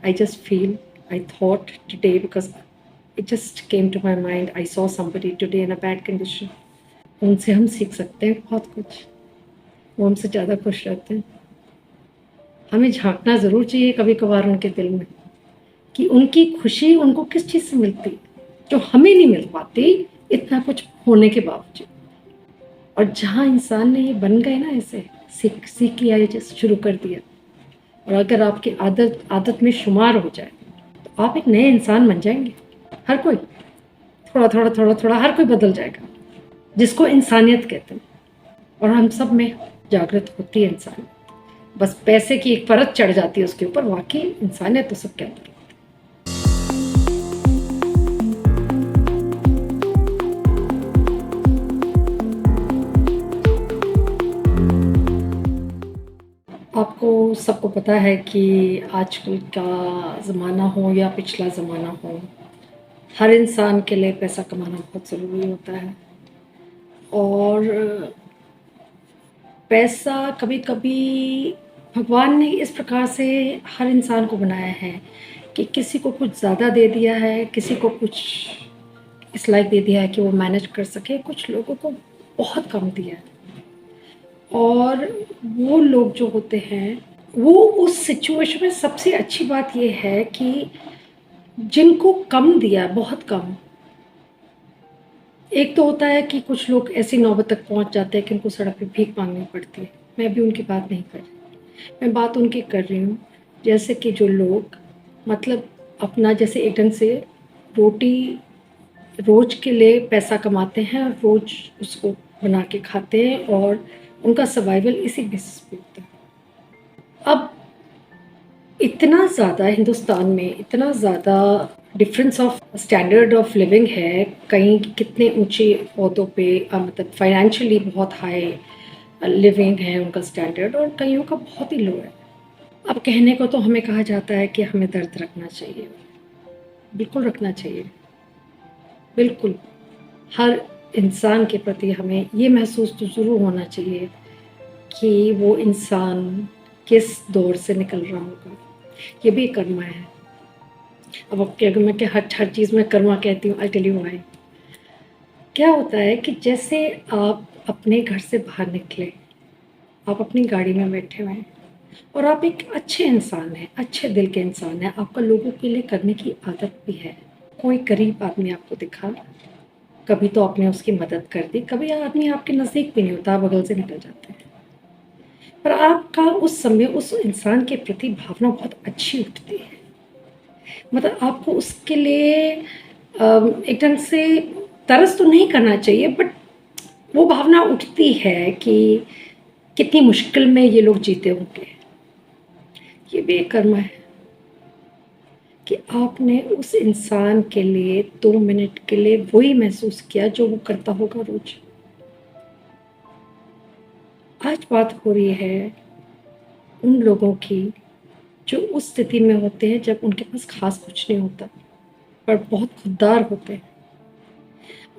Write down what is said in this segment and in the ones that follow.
I just feel, I thought today because it just came to my mind, I saw somebody today in a bad condition. उनसे हम सीख सकते हैं बहुत कुछ, वो हमसे ज़्यादा खुश रहते हैं। हमें झांकना ज़रूर चाहिए कभी कभार उनके दिल में कि उनकी खुशी उनको किस चीज़ से मिलती है जो हमें नहीं मिल पाती इतना कुछ होने के बावजूद। और जहाँ इंसान ने ये बन गए ना, ऐसे सीख लिया, ये जैसे शुरू कर दिया, और अगर आपकी आदत आदत में शुमार हो जाए तो आप एक नए इंसान बन जाएंगे। हर कोई थोड़ा थोड़ा थोड़ा थोड़ा हर कोई बदल जाएगा, जिसको इंसानियत कहते हैं। और हम सब में जागृत होती है इंसानियत, बस पैसे की एक परत चढ़ जाती है उसके ऊपर, वाकई इंसानियत तो सबके अंदर है। आपको सबको पता है कि आजकल का ज़माना हो या पिछला ज़माना हो, हर इंसान के लिए पैसा कमाना बहुत ज़रूरी होता है। और पैसा कभी कभी भगवान ने इस प्रकार से हर इंसान को बनाया है कि किसी को कुछ ज़्यादा दे दिया है, किसी को कुछ इस लायक दे दिया है कि वो मैनेज कर सके, कुछ लोगों को बहुत कम दिया है। और वो लोग जो होते हैं वो उस सिचुएशन में सबसे अच्छी बात ये है कि जिनको कम दिया, बहुत कम, एक तो होता है कि कुछ लोग ऐसी नौबत तक पहुंच जाते हैं कि उनको सड़क पे भीख मांगनी पड़ती है। मैं भी उनकी बात नहीं कर रही, मैं बात उनकी कर रही हूँ जैसे कि जो लोग मतलब अपना जैसे एक ढंग से रोटी रोज के लिए पैसा कमाते हैं और रोज उसको बना के खाते हैं और उनका सर्वाइवल इसी बेसिस पे होता है। अब इतना ज़्यादा हिंदुस्तान में इतना ज़्यादा difference of standard of living है, कहीं कितने ऊंचे पौधों पे मतलब फाइनेंशियली बहुत हाई लिविंग है उनका स्टैंडर्ड, और कईयों का बहुत ही लो है। अब कहने को तो हमें कहा जाता है कि हमें दर्द रखना चाहिए, बिल्कुल रखना चाहिए, बिल्कुल। हर इंसान के प्रति हमें ये महसूस तो ज़रूर होना चाहिए कि वो इंसान किस दौर से निकल रहा होगा। ये भी कर्मा है। अब अगर मैं क्या हर चीज़ में कर्मा कहती हूँ, आई टेल यू व्हाई। क्या होता है कि जैसे आप अपने घर से बाहर निकले, आप अपनी गाड़ी में बैठे हुए हैं और आप एक अच्छे इंसान हैं, अच्छे दिल के इंसान हैं, आपका लोगों के लिए करने की आदत भी है। कोई गरीब आदमी आपको दिखा, कभी तो आपने उसकी मदद कर दी, कभी आदमी आपके नज़दीक भी नहीं होता, बगल से निकल जाते हैं, पर आपका उस समय उस इंसान के प्रति भावना बहुत अच्छी उठती है। मतलब आपको उसके लिए एक ढंग से तरस तो नहीं करना चाहिए, बट वो भावना उठती है कि कितनी मुश्किल में ये लोग जीते होंगे। ये भी एक कर्म है कि आपने उस इंसान के लिए 2 मिनट के लिए वही महसूस किया जो वो करता होगा रोज। आज बात हो रही है उन लोगों की जो उस स्थिति में होते हैं जब उनके पास खास कुछ नहीं होता, पर बहुत खुददार होते हैं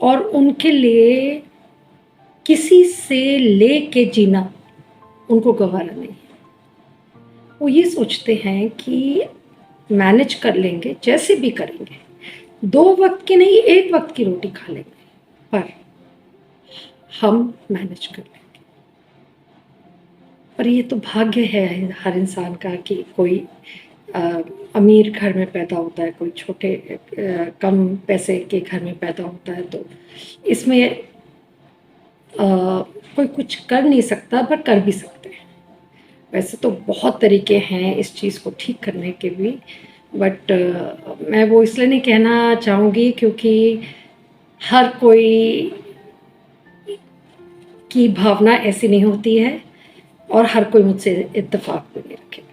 और उनके लिए किसी से लेके जीना उनको गवारा नहीं है। वो ये सोचते हैं कि मैनेज कर लेंगे, जैसे भी करेंगे, 2 वक्त की नहीं 1 वक्त की रोटी खा लेंगे, पर हम मैनेज कर लेंगे। पर ये तो भाग्य है हर इंसान का कि कोई अमीर घर में पैदा होता है, कोई छोटे कम पैसे के घर में पैदा होता है, तो इसमें कोई कुछ कर नहीं सकता, पर कर भी सकते हैं। वैसे तो बहुत तरीके हैं इस चीज़ को ठीक करने के भी, बट मैं वो इसलिए नहीं कहना चाहूँगी क्योंकि हर कोई की भावना ऐसी नहीं होती है और हर कोई मुझसे इत्तेफाक भी नहीं रखेगा।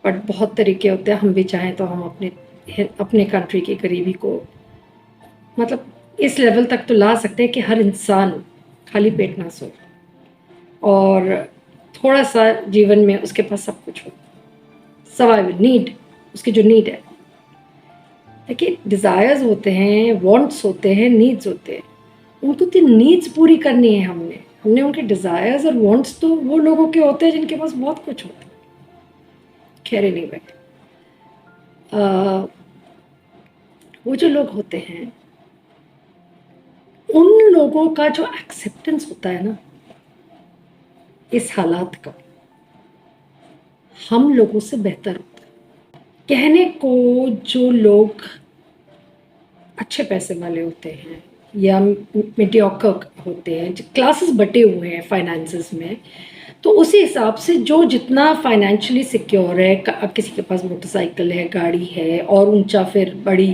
बट बहुत तरीके होते हैं, हम भी चाहें तो हम अपने कंट्री की गरीबी को मतलब इस लेवल तक तो ला सकते हैं कि हर इंसान खाली पेट ना सोए और थोड़ा सा जीवन में उसके पास सब कुछ हो, सर्वाइवल नीड, उसकी जो नीड है। देखिए, डिज़ायर्स होते हैं, वांट्स होते हैं, नीड्स होते हैं, उनको तो नीड्स पूरी करनी है हमने उनके डिज़ायर्स और वांट्स तो वो लोगों के होते हैं जिनके पास बहुत कुछ होता है। खैर नहीं बैठे, अ, वो जो लोग होते हैं, उन लोगों का जो एक्सेप्टेंस होता है ना इस हालात का, हम लोगों से बेहतर होता है। कहने को जो लोग अच्छे पैसे वाले होते हैं या मीडियोकर होते हैं, क्लासेस बटे हुए हैं फाइनेंसेस में, तो उसी हिसाब से जो जितना फाइनेंशियली सिक्योर है, अब किसी के पास मोटरसाइकिल है, गाड़ी है और ऊंचा फिर बड़ी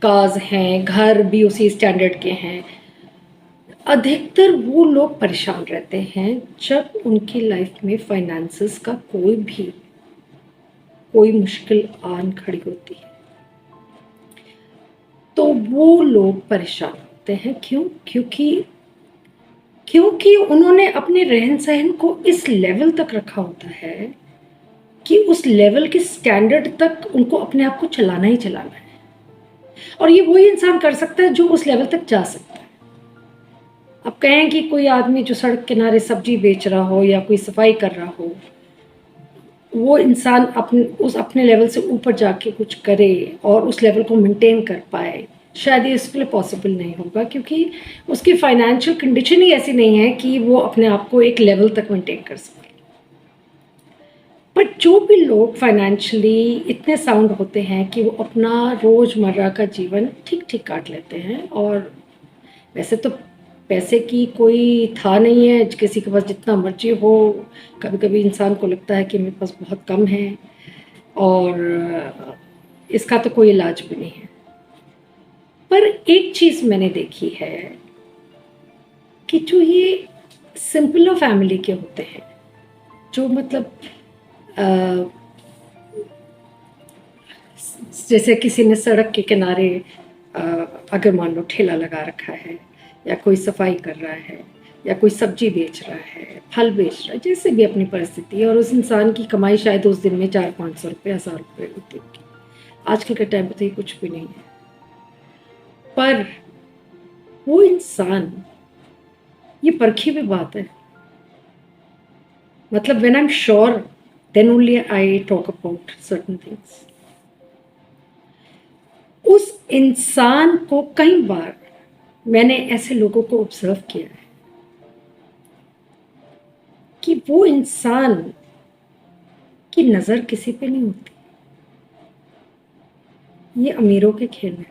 कार्स हैं, घर भी उसी स्टैंडर्ड के हैं, अधिकतर वो लोग परेशान रहते हैं जब उनकी लाइफ में फाइनेंसेस का कोई मुश्किल आन खड़ी होती है। तो वो लोग परेशान होते हैं। क्यों? क्योंकि उन्होंने अपने रहन सहन को इस लेवल तक रखा होता है कि उस लेवल के स्टैंडर्ड तक उनको अपने आप को चलाना ही चलाना है, और ये वही इंसान कर सकता है जो उस लेवल तक जा सकता है। अब कहें कि कोई आदमी जो सड़क किनारे सब्जी बेच रहा हो या कोई सफाई कर रहा हो, वो इंसान अपने लेवल से ऊपर जाके कुछ करे और उस लेवल को मेंटेन कर पाए, शायद ये इसके लिए पॉसिबल नहीं होगा, क्योंकि उसकी फाइनेंशियल कंडीशन ही ऐसी नहीं है कि वो अपने आप को एक लेवल तक मेंटेन कर सके। बट जो भी लोग फाइनेंशियली इतने साउंड होते हैं कि वो अपना रोज़मर्रा का जीवन ठीक ठीक काट लेते हैं, और वैसे तो पैसे की कोई था नहीं है, किसी के पास जितना मर्जी हो, कभी कभी इंसान को लगता है कि मेरे पास बहुत कम है और इसका तो कोई इलाज भी नहीं है। पर एक चीज़ मैंने देखी है कि जो ये सिंपल फैमिली के होते हैं, जो मतलब जैसे किसी ने सड़क के किनारे अगर मान लो ठेला लगा रखा है, या कोई सफाई कर रहा है, या कोई सब्जी बेच रहा है, फल बेच रहा है, जैसे भी अपनी परिस्थिति है, और उस इंसान की कमाई शायद उस दिन में 400-500 रुपये, 1000 रुपये होती होगी। आजकल के टाइम पे तो ये कुछ भी नहीं है। पर वो इंसान, ये परखी भी बात है, मतलब when I am sure then only I talk about certain things. उस इंसान को कई बार मैंने ऐसे लोगों को ऑब्जर्व किया है कि वो इंसान की नज़र किसी पे नहीं होती। ये अमीरों के खेल है।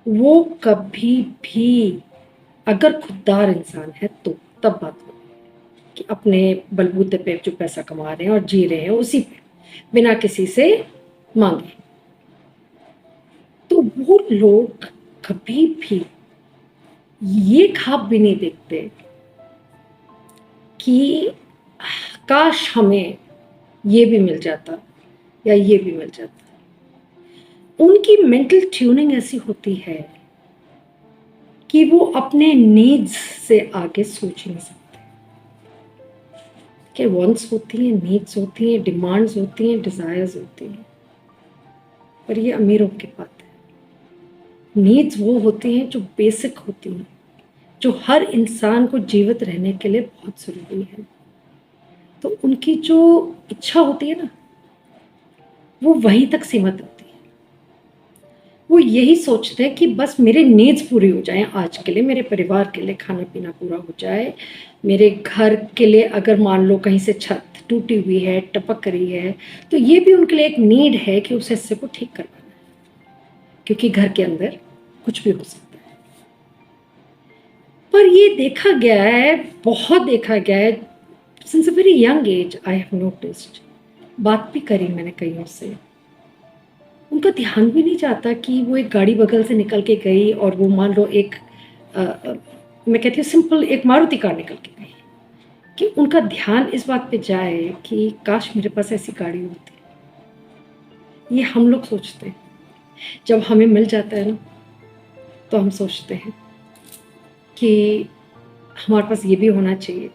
वो कभी भी, अगर खुददार इंसान है तो तब बात हो कि अपने बलबूते पे जो पैसा कमा रहे हैं और जी रहे हैं उसी पे, बिना किसी से मांगे, तो वो लोग कभी भी ये ख्वाब भी नहीं देखते कि काश हमें ये भी मिल जाता या ये भी मिल जाता। उनकी मेंटल ट्यूनिंग ऐसी होती है कि वो अपने नीड्स से आगे सोच नहीं सकते। कि वांट्स होती हैं, नीड्स होती हैं, डिमांड्स होती हैं, डिजायर्स होती हैं, पर ये अमीरों की बात है। नीड्स वो होती हैं जो बेसिक होती हैं, जो हर इंसान को जीवित रहने के लिए बहुत ज़रूरी है। तो उनकी जो इच्छा होती है ना, वो वहीं तक सीमित होती है। वो यही सोचते हैं कि बस मेरे नीड्स पूरी हो जाएं आज के लिए, मेरे परिवार के लिए खाना पीना पूरा हो जाए, मेरे घर के लिए अगर मान लो कहीं से छत टूटी हुई है, टपक रही है, तो ये भी उनके लिए एक नीड है कि उस हिस्से को ठीक करवाना है, क्योंकि घर के अंदर कुछ भी हो सकता है। पर ये देखा गया है, बहुत देखा गया है, since a very young age I have noticed, बात भी करी मैंने कईयों से, उनका ध्यान भी नहीं जाता कि वो एक गाड़ी बगल से निकल के गई और वो मान लो एक मैं कहती हूँ सिंपल एक मारुति कार निकल के गई, कि उनका ध्यान इस बात पे जाए कि काश मेरे पास ऐसी गाड़ी होती। ये हम लोग सोचते हैं, जब हमें मिल जाता है ना तो हम सोचते हैं कि हमारे पास ये भी होना चाहिए।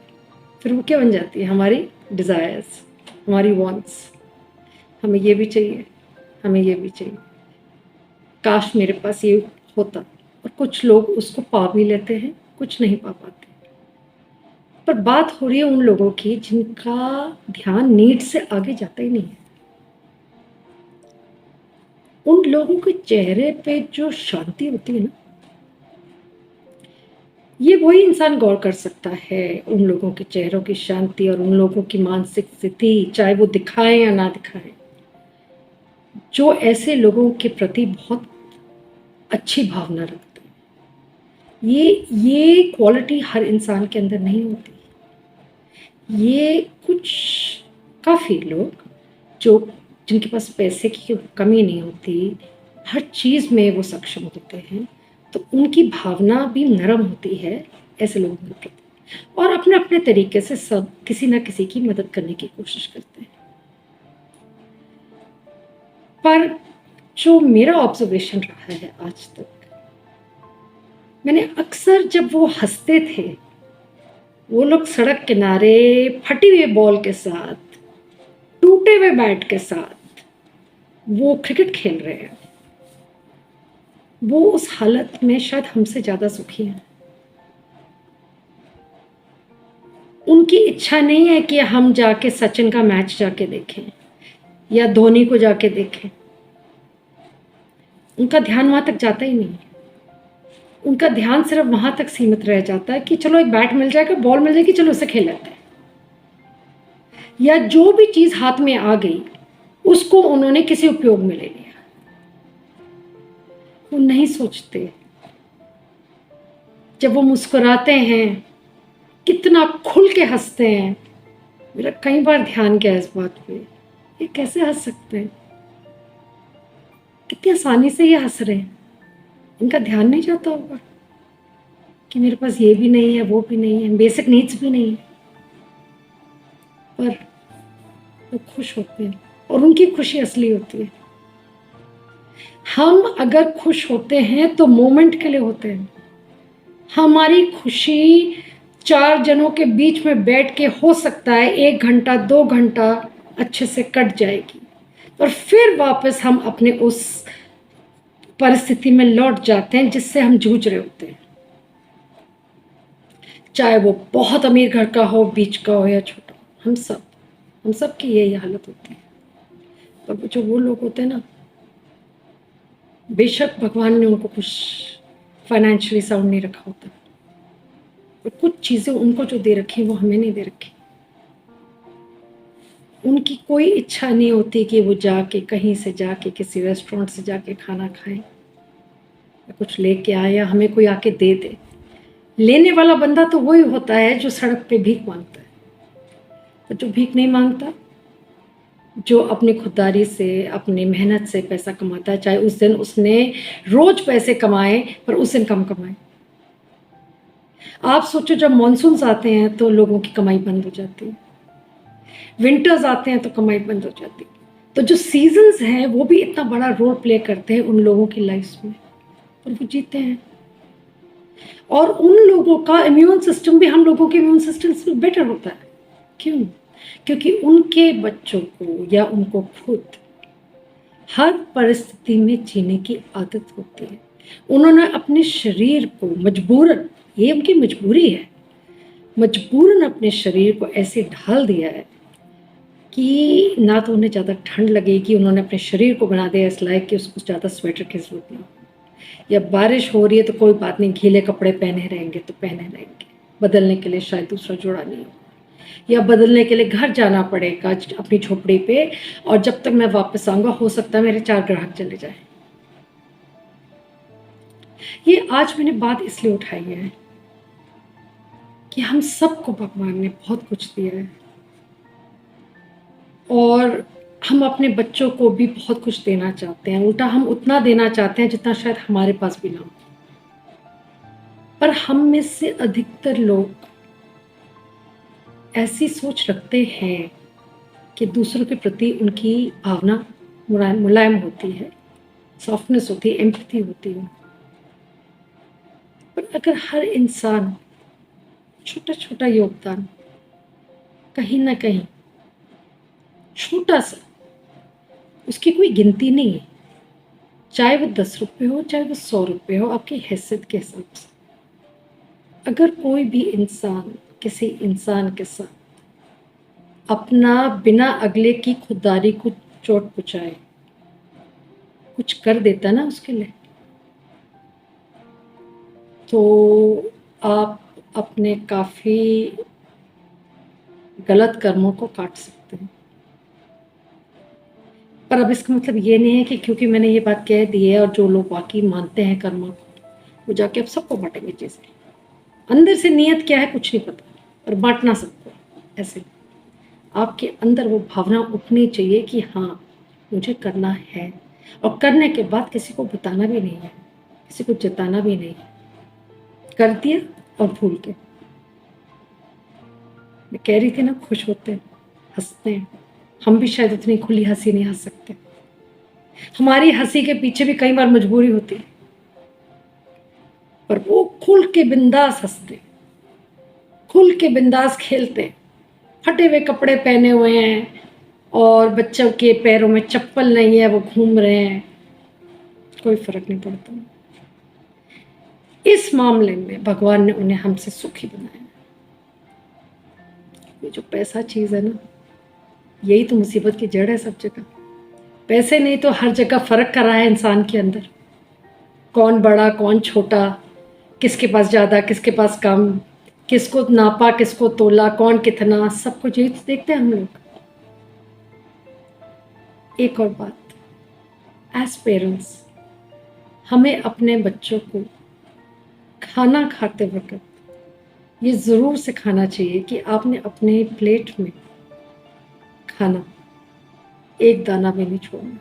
फिर वो क्या बन जाती है, हमारी डिज़ायर्स, हमारी वांट्स, हमें ये भी चाहिए, हमें ये भी चाहिए, काश मेरे पास ये होता। और कुछ लोग उसको पा भी लेते हैं, कुछ नहीं पा पाते। पर बात हो रही है उन लोगों की जिनका ध्यान नीड से आगे जाता ही नहीं है। उन लोगों के चेहरे पे जो शांति होती है ना, ये वही इंसान गौर कर सकता है उन लोगों के चेहरों की शांति और उन लोगों की मानसिक स्थिति, चाहे वो दिखाएं या ना दिखाएं, जो ऐसे लोगों के प्रति बहुत अच्छी भावना रखते हैं। ये क्वालिटी हर इंसान के अंदर नहीं होती। ये कुछ काफ़ी लोग जो जिनके पास पैसे की कमी नहीं होती, हर चीज़ में वो सक्षम होते हैं, तो उनकी भावना भी नरम होती है ऐसे लोगों के प्रति, और अपने अपने तरीके से सब किसी ना किसी की मदद करने की कोशिश करते हैं। पर जो मेरा ऑब्जर्वेशन रहा है आज तक, मैंने अक्सर जब वो हंसते थे, वो लोग सड़क किनारे फटी हुई बॉल के साथ, टूटे हुए बैट के साथ वो क्रिकेट खेल रहे हैं, वो उस हालत में शायद हमसे ज़्यादा सुखी हैं। उनकी इच्छा नहीं है कि हम जाके सचिन का मैच जाके देखें या धोनी को जाके देखें। उनका ध्यान वहां तक जाता ही नहीं। उनका ध्यान सिर्फ वहां तक सीमित रह जाता है कि चलो एक बैट मिल जाएगा, बॉल मिल जाएगी, चलो उसे खेल लेते हैं। या जो भी चीज हाथ में आ गई उसको उन्होंने किसी उपयोग में ले लिया। वो नहीं सोचते जब वो मुस्कुराते हैं कितना खुल के हंसते हैं। मेरा कई बार ध्यान गया इस बात पे, ये कैसे हंस सकते हैं, कितनी आसानी से ये हंस रहे हैं। इनका ध्यान नहीं जाता होगा कि मेरे पास ये भी नहीं है, वो भी नहीं है, बेसिक नीड्स भी नहीं है, पर वो खुश होते हैं और उनकी खुशी असली होती है। हम अगर खुश होते हैं तो मोमेंट के लिए होते हैं। हमारी खुशी 4 जनों के बीच में बैठ के हो सकता है 1 घंटा 2 घंटा अच्छे से कट जाएगी, और फिर वापस हम अपने उस परिस्थिति में लौट जाते हैं जिससे हम जूझ रहे होते हैं, चाहे वो बहुत अमीर घर का हो, बीच का हो या छोटा। हम सब की यही हालत होती है। पर जो वो लोग होते हैं ना, बेशक भगवान ने उनको कुछ फाइनेंशियली साउंड नहीं रखा होता, पर कुछ चीज़ें उनको जो दे रखी वो हमें नहीं दे रखी। उनकी कोई इच्छा नहीं होती कि वो जाके कहीं से जाके किसी रेस्टोरेंट से जाके खाना खाएं या कुछ लेके आए या हमें कोई आके दे दे। लेने वाला बंदा तो वही होता है जो सड़क पे भीख मांगता है। तो जो भीख नहीं मांगता, जो अपनी खुददारी से अपनी मेहनत से पैसा कमाता है, चाहे उस दिन उसने रोज पैसे कमाए पर उस दिन कम कमाए। आप सोचो जब मॉनसून्स आते हैं तो लोगों की कमाई बंद हो जाती है, विंटर्स आते हैं तो कमाई बंद हो जाती है। तो जो सीजन्स हैं वो भी इतना बड़ा रोल प्ले करते हैं उन लोगों की लाइफ में, और वो जीते हैं। और उन लोगों का इम्यून सिस्टम भी हम लोगों के इम्यून सिस्टम से बेटर होता है। क्यों? क्योंकि उनके बच्चों को या उनको खुद हर परिस्थिति में जीने की आदत होती है। उन्होंने अपने शरीर को मजबूरन, ये उनकी मजबूरी है, मजबूरन अपने शरीर को ऐसे ढाल दिया है कि ना तो उन्हें ज़्यादा ठंड लगेगी। उन्होंने अपने शरीर को बना दिया इस लायक कि उसको ज़्यादा स्वेटर की जरूरत ना हो, या बारिश हो रही है तो कोई बात नहीं, गीले कपड़े पहने रहेंगे तो पहने रहेंगे, बदलने के लिए शायद दूसरा जोड़ा नहीं हो, या बदलने के लिए घर जाना पड़ेगा अपनी झोपड़ी पे, और जब तक मैं वापस आऊंगा हो सकता है मेरे 4 ग्राहक चले जाए। ये आज मैंने बात इसलिए उठाई है कि हम सबको भगवान ने बहुत कुछ दिया है, और हम अपने बच्चों को भी बहुत कुछ देना चाहते हैं। उल्टा हम उतना देना चाहते हैं जितना शायद हमारे पास भी ना हो। पर हम में से अधिकतर लोग ऐसी सोच रखते हैं कि दूसरों के प्रति उनकी भावना मुलायम होती है, सॉफ्टनेस होती है, एम्पैथी होती है। पर अगर हर इंसान छोटा छोटा योगदान कहीं ना कहीं, छोटा सा, उसकी कोई गिनती नहीं है, चाहे वो 10 रुपये हो, चाहे वो 100 रुपये हो, आपकी हैसियत के हिसाब से अगर कोई भी इंसान किसी इंसान के साथ अपना बिना अगले की खुददारी को चोट पहुँचाए, कुछ कर देता ना उसके लिए, तो आप अपने काफ़ी गलत कर्मों को काट सकते हैं। पर अब इसका मतलब ये नहीं है कि क्योंकि मैंने ये बात कह दी है और जो लोग वाकई मानते हैं कर्म को, वो जाके अब सबको बांटेंगे चीज़ें। अंदर से नियत क्या है कुछ नहीं पता, पर बांटना सबको। ऐसे आपके अंदर वो भावना उठनी चाहिए कि हाँ मुझे करना है, और करने के बाद किसी को बताना भी नहीं है, किसी को जताना भी नहीं है। कर दिया और भूल के। मैं कह रही थी ना, खुश होते हैं, हंसते हैं। हम भी शायद उतनी खुली हंसी नहीं हंस सकते। हमारी हंसी के पीछे भी कई बार मजबूरी होती है, पर वो खुल के बिंदास हंसते, खुल के बिंदास खेलते, फटे हुए कपड़े पहने हुए हैं और बच्चों के पैरों में चप्पल नहीं है, वो घूम रहे हैं, कोई फर्क नहीं पड़ता। इस मामले में भगवान ने उन्हें हमसे सुखी बनाया। ये जो पैसा चीज़ है ना, यही तो मुसीबत की जड़ है सब जगह। पैसे नहीं तो हर जगह फर्क कर रहा है इंसान के अंदर, कौन बड़ा कौन छोटा, किसके पास ज़्यादा किसके पास कम, किसको नापा किसको तोला, कौन कितना, सब कुछ यही तो देखते हैं हम लोग। एक और बात, एज पेरेंट्स हमें अपने बच्चों को खाना खाते वक्त ये ज़रूर सिखाना चाहिए कि आपने अपने प्लेट में खाना एक दाना भी नहीं छोड़ना।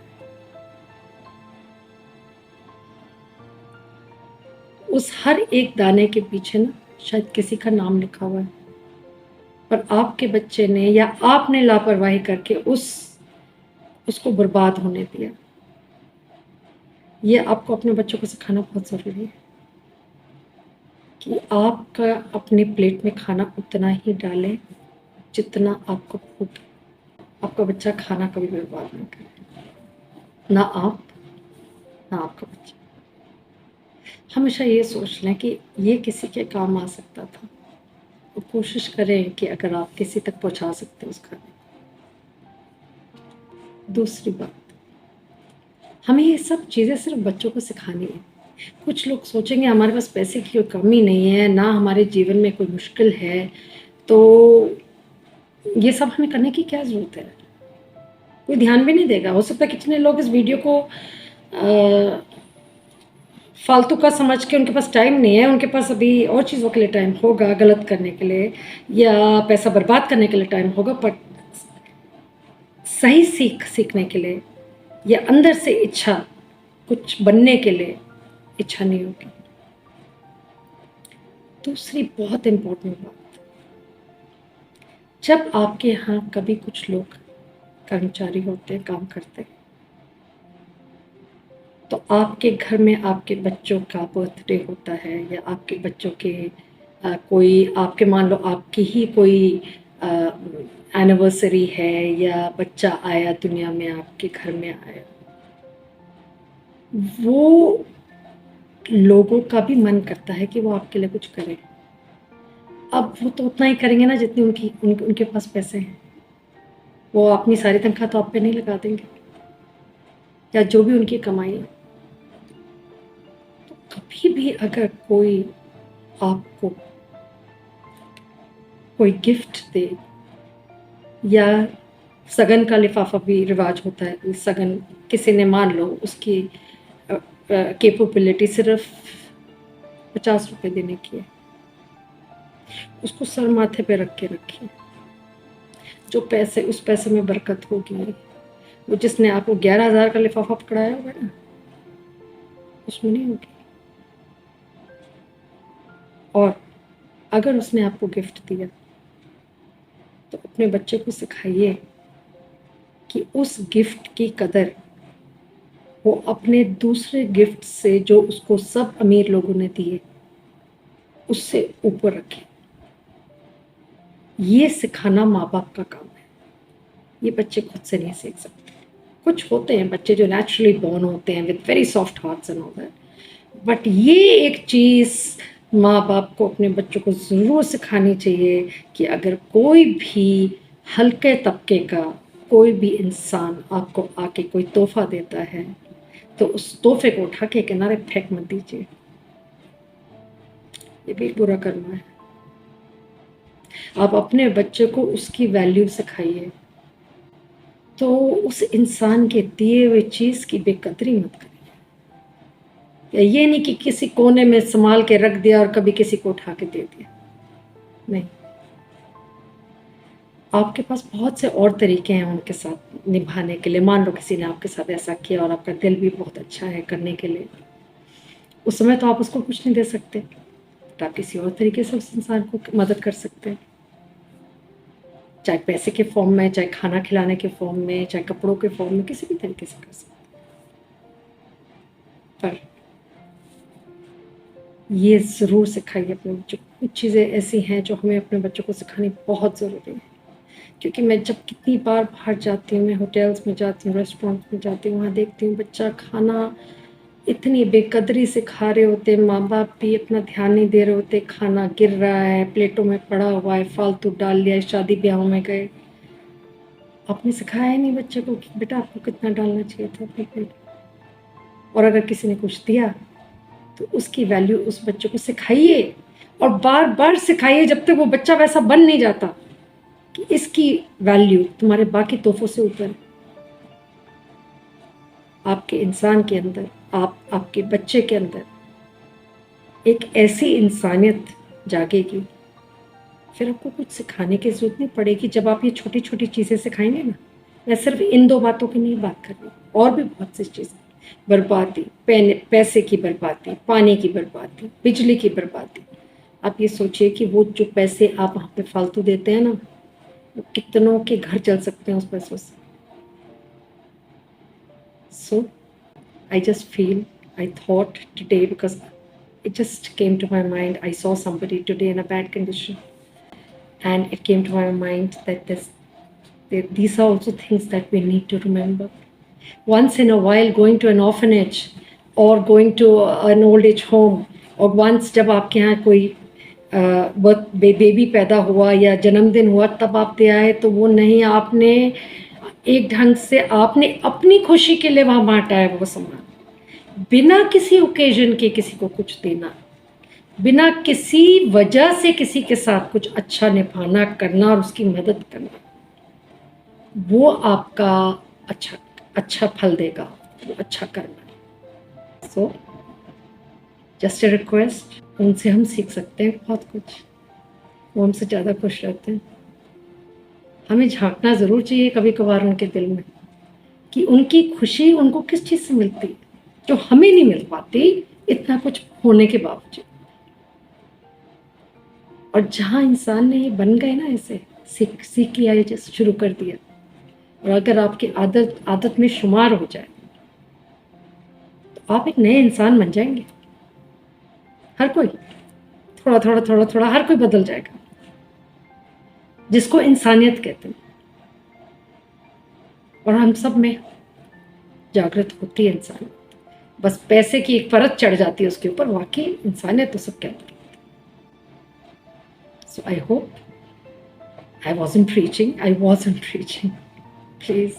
उस हर एक दाने के पीछे ना शायद किसी का नाम लिखा हुआ है, पर आपके बच्चे ने या आपने लापरवाही करके उसको बर्बाद होने दिया। ये आपको अपने बच्चों को सिखाना बहुत ज़रूरी है कि आपका अपने प्लेट में खाना उतना ही डालें जितना आपको भूख। आपका बच्चा खाना कभी बर्बाद नहीं करे, ना आप ना आपका बच्चा। हमेशा ये सोच लें कि ये किसी के काम आ सकता था, और कोशिश करें कि अगर आप किसी तक पहुंचा सकते हैं उस खाने को। दूसरी बात, हमें ये सब चीज़ें सिर्फ बच्चों को सिखानी है। कुछ लोग सोचेंगे हमारे पास पैसे की कोई कमी नहीं है, ना हमारे जीवन में कोई मुश्किल है, तो ये सब हमें करने की क्या ज़रूरत है। कोई ध्यान भी नहीं देगा। हो सकता है कितने लोग इस वीडियो को फालतू का समझ के, उनके पास टाइम नहीं है, उनके पास अभी और चीज़ों के लिए टाइम होगा, गलत करने के लिए या पैसा बर्बाद करने के लिए टाइम होगा, पर सही सीखने के लिए या अंदर से इच्छा कुछ बनने के लिए इच्छा नहीं होगी। दूसरी बहुत इम्पोर्टेंट बात, जब आपके यहाँ कभी कुछ लोग कर्मचारी होते हैं, काम करते हैं, तो आपके घर में आपके बच्चों का बर्थडे होता है या आपके बच्चों के कोई, आपके मान लो आपकी ही कोई एनिवर्सरी है या बच्चा आया दुनिया में, आपके घर में आया, वो लोगों का भी मन करता है कि वो आपके लिए कुछ करें। अब वो तो उतना ही करेंगे ना जितनी उनके पास पैसे हैं। वो अपनी सारी तनख्वाह तो आप पे नहीं लगा देंगे, या जो भी उनकी कमाई है। तो कभी भी अगर कोई आपको कोई गिफ्ट दे, या सगन का लिफाफा भी रिवाज होता है, सगन किसी ने मान लो उसकी कैपेबिलिटी सिर्फ 50 रुपए देने की है, उसको सर माथे पे रख के रखिए। जो पैसे, उस पैसे में बरकत होगी। वो जिसने आपको 11,000 का लिफाफा पकड़ाया होगा ना, उसमें नहीं होगी। और अगर उसने आपको गिफ्ट दिया तो अपने बच्चे को सिखाइए कि उस गिफ्ट की कदर वो अपने दूसरे गिफ्ट से, जो उसको सब अमीर लोगों ने दिए, उससे ऊपर रखे। ये सिखाना माँ बाप का काम है। ये बच्चे खुद से नहीं सीख सकते। कुछ होते हैं बच्चे जो नेचुरली बॉर्न होते हैं with very soft hearts and all that, but ये एक चीज़ माँ बाप को अपने बच्चों को ज़रूर सिखानी चाहिए कि अगर कोई भी हल्के तबके का कोई भी इंसान आपको आके कोई तोहफा देता है, तो उस तोहफे को उठा के किनारे फेंक मत दीजिए, ये भी बुरा कर्म है। आप अपने बच्चे को उसकी वैल्यू सिखाइए, तो उस इंसान के दिए हुए चीज की बेकदरी मत करिए। ये नहीं कि किसी कोने में संभाल के रख दिया और कभी किसी को उठा के दे दिया, नहीं। आपके पास बहुत से और तरीके हैं उनके साथ निभाने के लिए। मान लो किसी ने आपके साथ ऐसा किया और आपका दिल भी बहुत अच्छा है करने के लिए, उस समय तो आप उसको कुछ नहीं दे सकते, तो आप किसी और तरीके से उस इंसान को मदद कर सकते हैं, चाहे पैसे के फॉर्म में, चाहे खाना खिलाने के फॉर्म में, चाहे कपड़ों के फॉर्म में, किसी भी तरीके से कर सकते हैं। पर ये ज़रूर सिखाइए अपने बच्चों को। कुछ चीज़ें ऐसी हैं जो हमें अपने बच्चों को सिखानी बहुत ज़रूरी है, क्योंकि मैं जब कितनी बार बाहर जाती हूँ, मैं होटल्स में जाती हूँ, रेस्टोरेंट में जाती हूँ, वहाँ देखती हूँ बच्चा खाना इतनी बेकदरी से खा रहे होते, माँ बाप भी अपना ध्यान नहीं दे रहे होते, खाना गिर रहा है, प्लेटों में पड़ा हुआ है, फालतू डाल लिया, शादी ब्याहों में गए, आपने सिखाया ही नहीं बच्चे को कि बेटा आपको कितना डालना चाहिए था अपने प्लेट। और अगर किसी ने कुछ दिया तो उसकी वैल्यू उस बच्चे को सिखाइए, और बार बार सिखाइए जब तक वो बच्चा वैसा बन नहीं जाता कि इसकी वैल्यू तुम्हारे बाकी तोहफों से ऊपर है। आपके इंसान के अंदर, आपके बच्चे के अंदर एक ऐसी इंसानियत जागेगी, फिर आपको कुछ सिखाने की जरूरत नहीं पड़ेगी। जब आप ये छोटी छोटी चीज़ें सिखाएंगे ना, मैं सिर्फ इन 2 बातों की नहीं बात कर रही, और भी बहुत सी चीज़ें, बर्बादी, पैसे की बर्बादी, पानी की बर्बादी, बिजली की बर्बादी। आप ये सोचिए कि वो जो पैसे आप वहाँ पे फालतू देते हैं ना, वो कितनों के घर चल सकते हैं उस पैसों से। सो I just feel, I thought today, because it just came to my mind. I saw somebody today in a bad condition, and it came to my mind that these are also things that we need to remember. Once in a while, going to an orphanage or going to an old age home, और once जब आपके यहाँ कोई baby पैदा हुआ या जन्मदिन हुआ तब आप दे आए, तो वो नहीं, आपने एक ढंग से आपने अपनी खुशी के लिए वहाँ बांटा है वो सामान, बिना किसी ओकेजन के किसी को कुछ देना, बिना किसी वजह से किसी के साथ कुछ अच्छा निभाना, करना और उसकी मदद करना, वो आपका अच्छा फल देगा, वो अच्छा करना। सो जस्ट ए रिक्वेस्ट, उनसे हम सीख सकते हैं बहुत कुछ, वो हमसे ज़्यादा खुश रहते हैं। हमें झांकना ज़रूर चाहिए कभी कभार उनके दिल में, कि उनकी खुशी उनको किस चीज़ से मिलती है जो हमें नहीं मिल पाती, इतना कुछ होने के बावजूद। और जहाँ इंसान ने ये बन गए ना, ऐसे सीख लिया, ये जैसे शुरू कर दिया, और अगर आपकी आदत में शुमार हो जाए, तो आप एक नए इंसान बन जाएंगे। हर कोई थोड़ा थोड़ा थोड़ा थोड़ा हर कोई बदल जाएगा, जिसको इंसानियत कहते हैं। और हम सब में जागृत होती है इंसान, बस पैसे की एक परत चढ़ जाती है उसके ऊपर, वाकई इंसानियत तो सबके अंदर। So I hope I wasn't preaching. Please,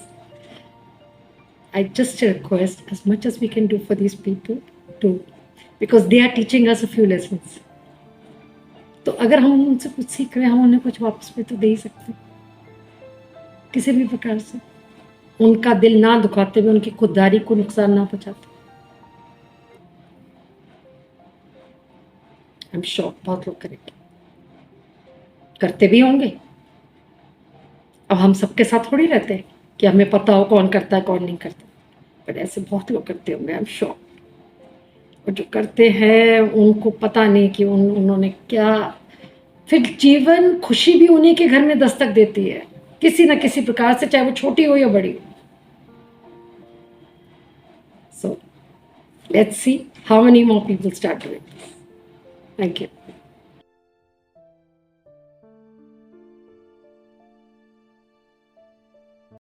I just request as much as we can do for these people, do, because they are teaching us a few lessons. तो अगर हम उनसे कुछ सीख रहे हैं, हम उन्हें कुछ वापस भी तो दे ही सकते हैं, किसी भी प्रकार से, उनका दिल ना दुखाते हुए, उनकी खुददारी को नुकसान ना पहुंचाते। आई एम श्योर बहुत लोग करेंगे, करते भी होंगे। अब हम सबके साथ थोड़ी रहते हैं कि हमें पता हो कौन करता है कौन नहीं करता, पर ऐसे बहुत लोग करते होंगे, आई एम श्योर। और जो करते हैं उनको पता नहीं कि उन्होंने क्या, फिर जीवन खुशी भी उन्हीं के घर में दस्तक देती है, किसी ना किसी प्रकार से, चाहे वो छोटी हो या बड़ी हो। So let's see how many more people start doing this. Thank you.